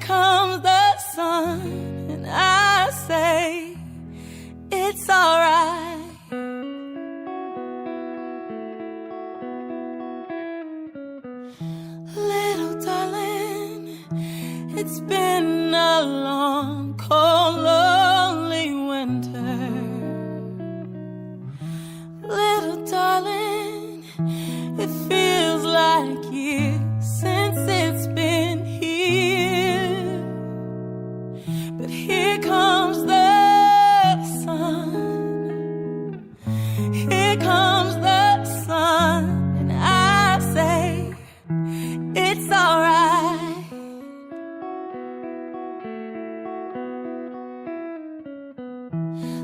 comes the sun, and I say, it's alright. Little darling, it's been a long, cold, lonely winter. Little darling, it feels like years since it's been here. But here comes the sun. Here comes the sun, and I say, it's alright.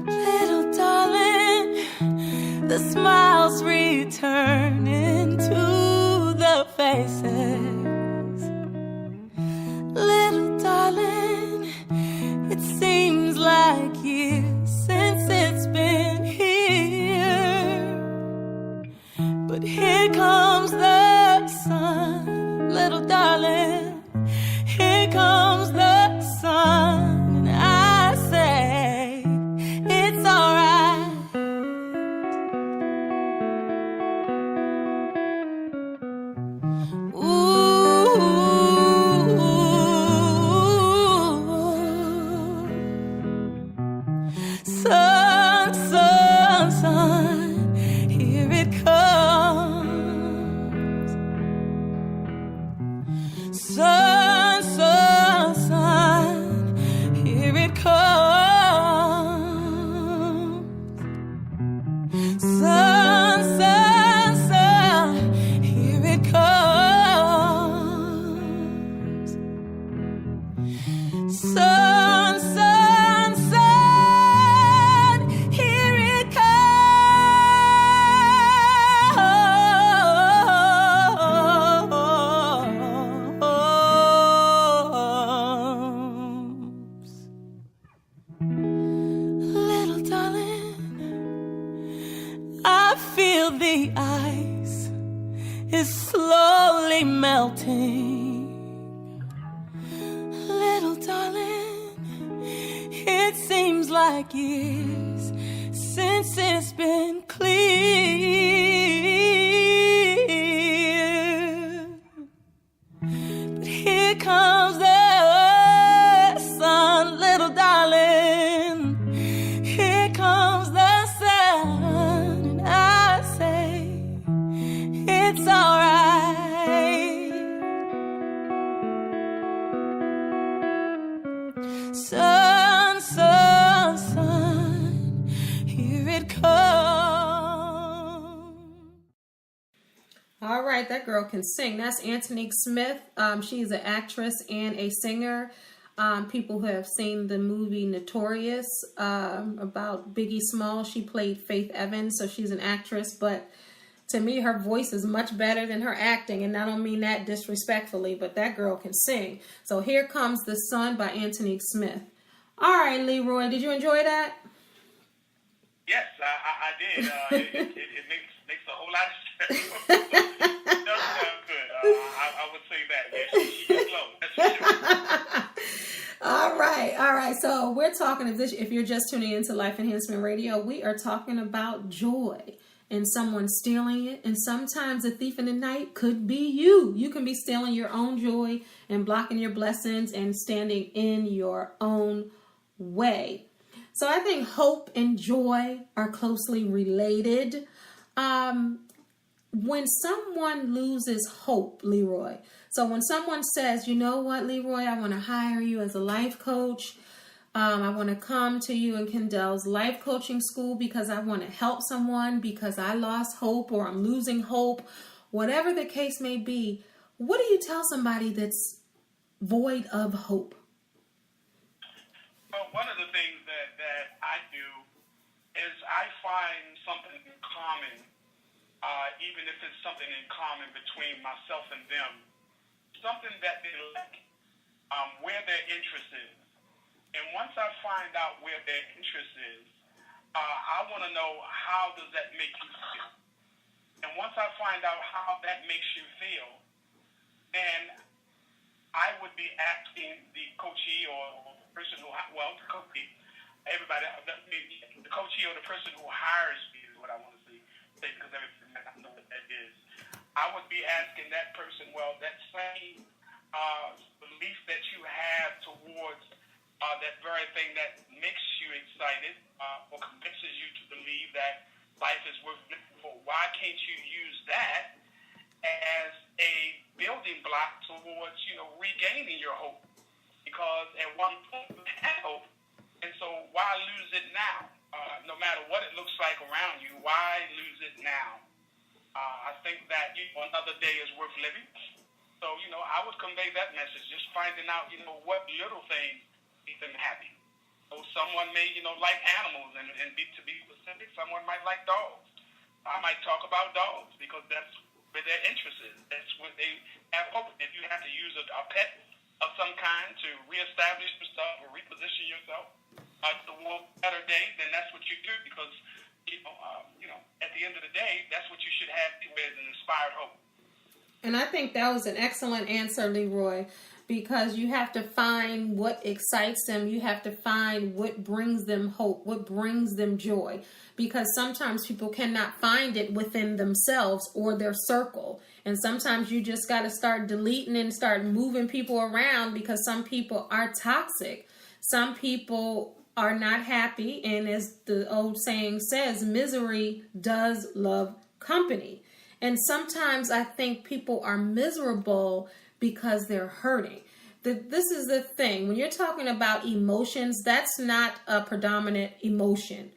Little darling, the smiles return into the faces. Little darling, it seems like years since it's been here. But here comes the sun, little darling. Here comes the sun, and I say, it's alright. Ooh, sun, sun, sun, here it comes. Sun, sun, sun, here it comes. Sun, sun, sun, here it comes. Sun, sun, sun, here it comes. Little darling, I feel the ice is slowly melting. Little darling, it seems like years since it's been clear. But here comes the sun, little darling. Here comes the sun, and I say, it's alright. Sun, sun, sun, here it comes. All right, that girl can sing. That's Antonique Smith. She's an actress and a singer. People who have seen the movie Notorious about Biggie Smalls, she played Faith Evans, so she's an actress. But to me, her voice is much better than her acting, and I don't mean that disrespectfully, but that girl can sing. So Here Comes the Sun by Antonique Smith. All right, Leroy, did you enjoy that? Yes, I did. It makes a whole lot of sense. It does sound good. I would say that. Yeah, she can flow. That's for sure. All right. So we're talking, if you're just tuning into Life Enhancement Radio, we are talking about joy and someone stealing it. And sometimes a thief in the night could be you. You can be stealing your own joy and blocking your blessings and standing in your own way. So I think hope and joy are closely related. When someone loses hope, Leroy, so when someone says, you know what, Leroy, I want to hire you as a life coach. I want to come to you in Kendall's life coaching school because I want to help someone because I lost hope or I'm losing hope, whatever the case may be. What do you tell somebody that's void of hope? Well, one of the things that I do is I find something in common, even if it's something in common between myself and them, something that they like, where their interest is. And once I find out where their interest is, I want to know, how does that make you feel? And once I find out how that makes you feel, then I would be asking the coachee or the person who, the coachee, everybody, the coachee or the person who hires me is what I want to say because everybody might not know what that is. I would be asking that person, that same belief that you have towards that very thing that makes you excited or convinces you to believe that life is worth living for. Why can't you use that as a building block towards, regaining your hope? Because at one point you had hope, and so why lose it now? No matter what it looks like around you, why lose it now? I think that another day is worth living. So, I would convey that message, just finding out, what little things make them happy. So someone may, like animals, and to be specific, someone might like dogs. I might talk about dogs because that's where their interest is. That's what they have hope. If you have to use a pet of some kind to reestablish yourself or reposition yourself towards a better day, then that's what you do because, at the end of the day, that's what you should have with an inspired hope. And I think that was an excellent answer, Leroy, because you have to find what excites them. You have to find what brings them hope, what brings them joy, because sometimes people cannot find it within themselves or their circle. And sometimes you just got to start deleting and start moving people around because some people are toxic. Some people are not happy. And as the old saying says, misery does love company. And sometimes I think people are miserable because they're hurting. This is the thing. When you're talking about emotions, that's not a predominant emotion.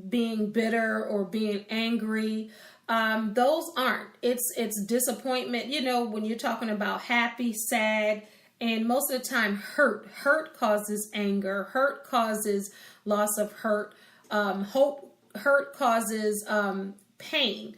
Being bitter or being angry, those aren't. It's disappointment. When you're talking about happy, sad, and most of the time hurt. Hurt causes anger. Hurt causes loss of hurt. Hurt causes pain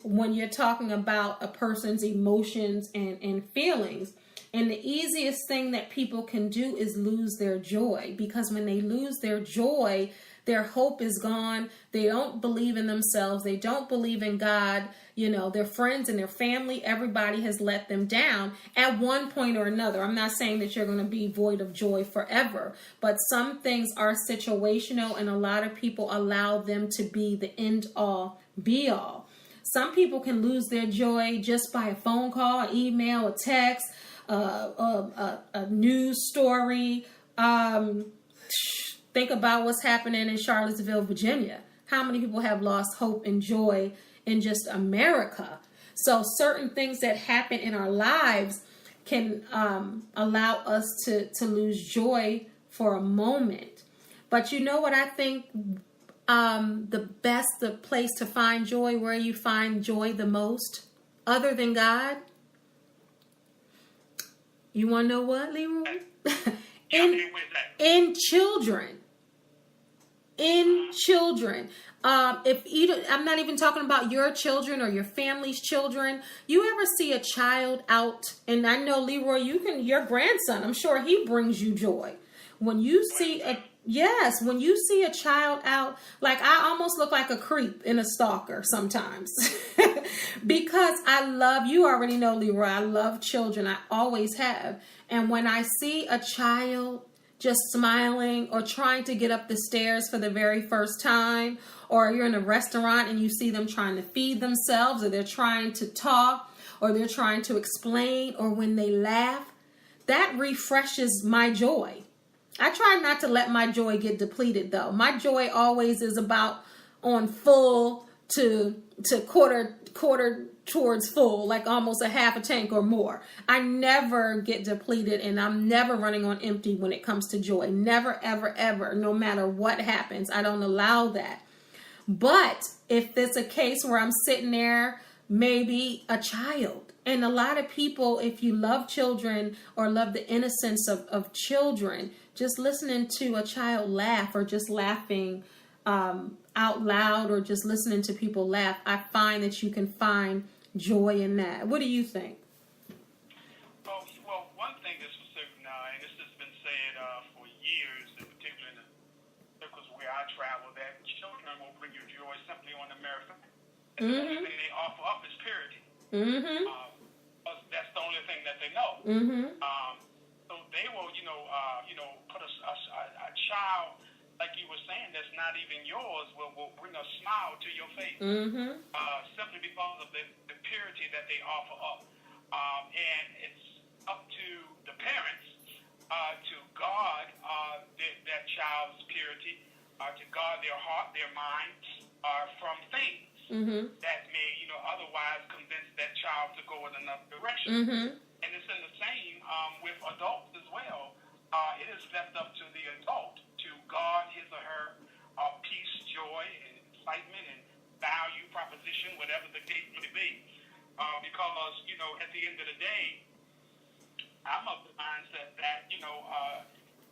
when you're talking about a person's emotions and feelings. And the easiest thing that people can do is lose their joy, because when they lose their joy, their hope is gone. They don't believe in themselves. They don't believe in God. Their friends and their family, everybody has let them down at one point or another. I'm not saying that you're going to be void of joy forever, but some things are situational, and a lot of people allow them to be the end all be all. Some people can lose their joy just by a phone call, an email, a text, a news story. Think about what's happening in Charlottesville, Virginia. How many people have lost hope and joy in just America? So certain things that happen in our lives can allow us to lose joy for a moment. But you know what I think the place to find joy, where you find joy the most, other than God? You want to know what, Leroy? in children. In children. I'm not even talking about your children or your family's children. You ever see a child out, and I know, Leroy, your grandson, I'm sure he brings you joy. When you see a child out, like I almost look like a creep in a stalker sometimes because you already know, Leroy, I love children. I always have. And when I see a child just smiling or trying to get up the stairs for the very first time, or you're in a restaurant and you see them trying to feed themselves, or they're trying to talk, or they're trying to explain, or when they laugh, that refreshes my joy. I try not to let my joy get depleted, though. My joy always is about on full to quarter towards full, like almost a half a tank or more. I never get depleted, and I'm never running on empty when it comes to joy. Never, ever, ever, no matter what happens. I don't allow that. But if it's a case where I'm sitting there, maybe a child, and a lot of people, if you love children or love the innocence of children, just listening to a child laugh, or just laughing out loud, or just listening to people laugh, I find that you can find joy in that. What do you think? Well, one thing is for certain, and this has been said for years, in particular in the circles where I travel, that children will bring you joy simply on the merit. And the only thing they offer up is purity. That's the only thing that they know. Mm-hmm. So they will, put a child, like you were saying, that's not even yours, will bring a smile to your face, Mm-hmm. simply because of the purity that they offer up. And it's up to the parents to guard that child's purity, to guard their heart, their mind from things that may, otherwise convince that child to go in another direction. Mm-hmm. And it's in the same with adults as well. It is left up to the adult to guard his or her peace, joy, and excitement, and value proposition, whatever the case may be. Because, at the end of the day, I'm of the mindset that,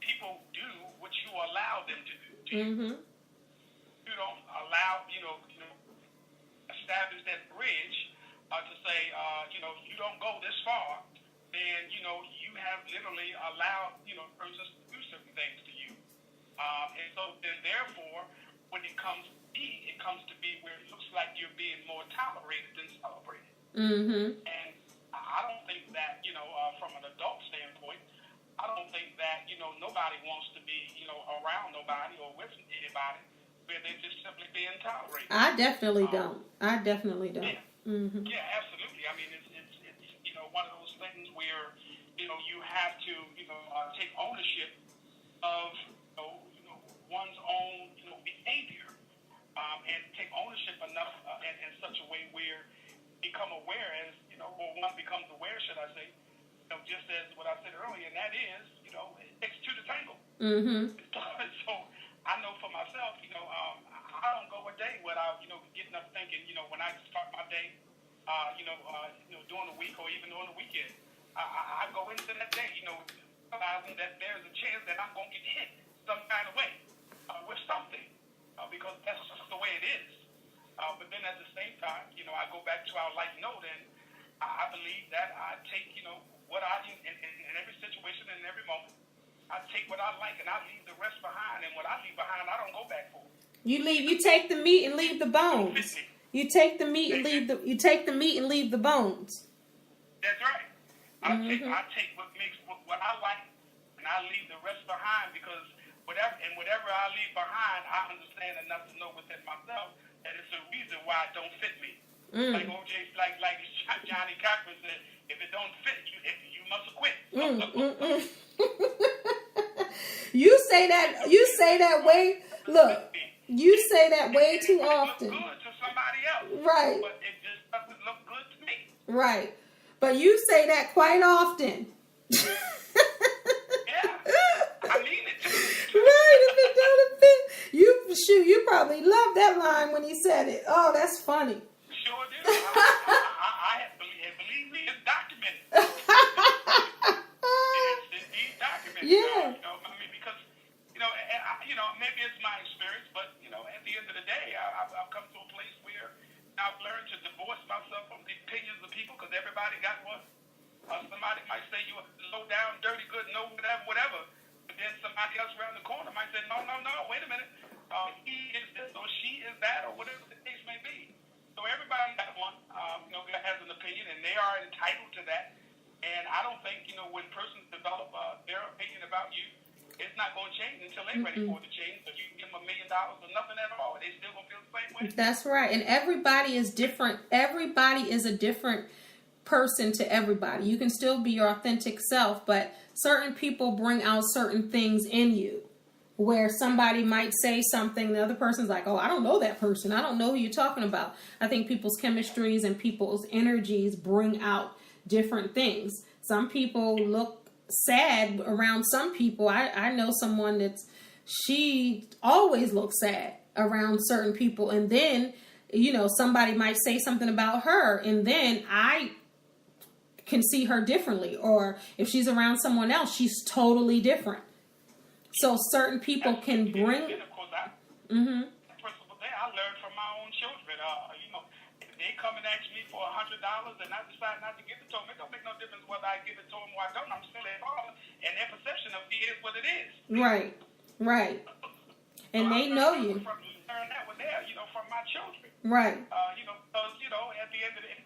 people do what you allow them to do. Mm-hmm. You don't allow, establish that bridge to say, you don't go this far, then, you have literally allowed, persons to do certain things to you. And so then therefore, when it comes to be where it looks like you're being more tolerated than celebrated. Mm-hmm. And I don't think that, from an adult standpoint, I don't think that, nobody wants to be, around nobody or with anybody where they're just simply being tolerated. I definitely don't. Yeah. Mm-hmm. Yeah, absolutely. I mean, it's one of those things where, you have to, take ownership of, one's own, behavior, and take ownership enough in such a way where become aware as, or one becomes aware, should I say, just as what I said earlier, and that is, it takes two to tango. Mm-hmm. So I know for myself, I don't go a day without, getting up thinking, when I start my day, during the week or even on the weekend, I go into that day, realizing that there's a chance that I'm going to get hit some kind of way with something, because that's just the way it is. But then at the same time, I go back to our life note, and I believe that I take, what I, in every situation and in every moment, I take what I like and I leave the rest behind, and what I leave behind, I don't go back for. You take the meat and leave the bones. You take the meat and leave the bones. That's right. I take what I like, and I leave the rest behind, because whatever I leave behind, I understand enough to know within myself that it's a reason why it don't fit me. Like OJ, like Johnny Cochran said, if it don't fit you, you must quit. You say that way. Look, you say that way too often. It look good to somebody else, right? But it just doesn't look good to me. Right, but you say that quite often. I mean it too. Right, if it doesn't fit, you probably loved that line when he said it. Oh, that's funny. Sure do. Believe me, it's documented. It's indeed documented. Yeah. I mean, because, maybe it's my experience, but, at the end of the day, I've come to a place where I've learned to divorce myself from the opinions of people, because everybody got one. Somebody might say you a low down, dirty, good, no, whatever. But then somebody else around the corner might say, no, wait a minute. He is this or she is that, or whatever the case may be. So everybody got one, has an opinion, and they are entitled to that. And I don't think, when persons develop their opinion about you, it's not going to change until they're ready for it to change. So you can give them $1 million or nothing at all, they still going to feel the same way. That's right. And everybody is different. Everybody is a different person to everybody. You can still be your authentic self, but certain people bring out certain things in you, where somebody might say something, the other person's like, oh, I don't know that person. I don't know who you're talking about. I think people's chemistries and people's energies bring out different things. Some people look sad around some people. I know someone she always looks sad around certain people. And then, somebody might say something about her, and then I can see her differently. Or if she's around someone else, she's totally different. So certain people can bring. And of course, the principle there, I learned from my own children. If they come and ask me for $100 and I decide not to give it to them, it don't make no difference whether I give it to them or I don't. I'm still their father, and their perception of me is what it is. Right. And so they know you. Learn that with from my children. Right. Because at the end of the day,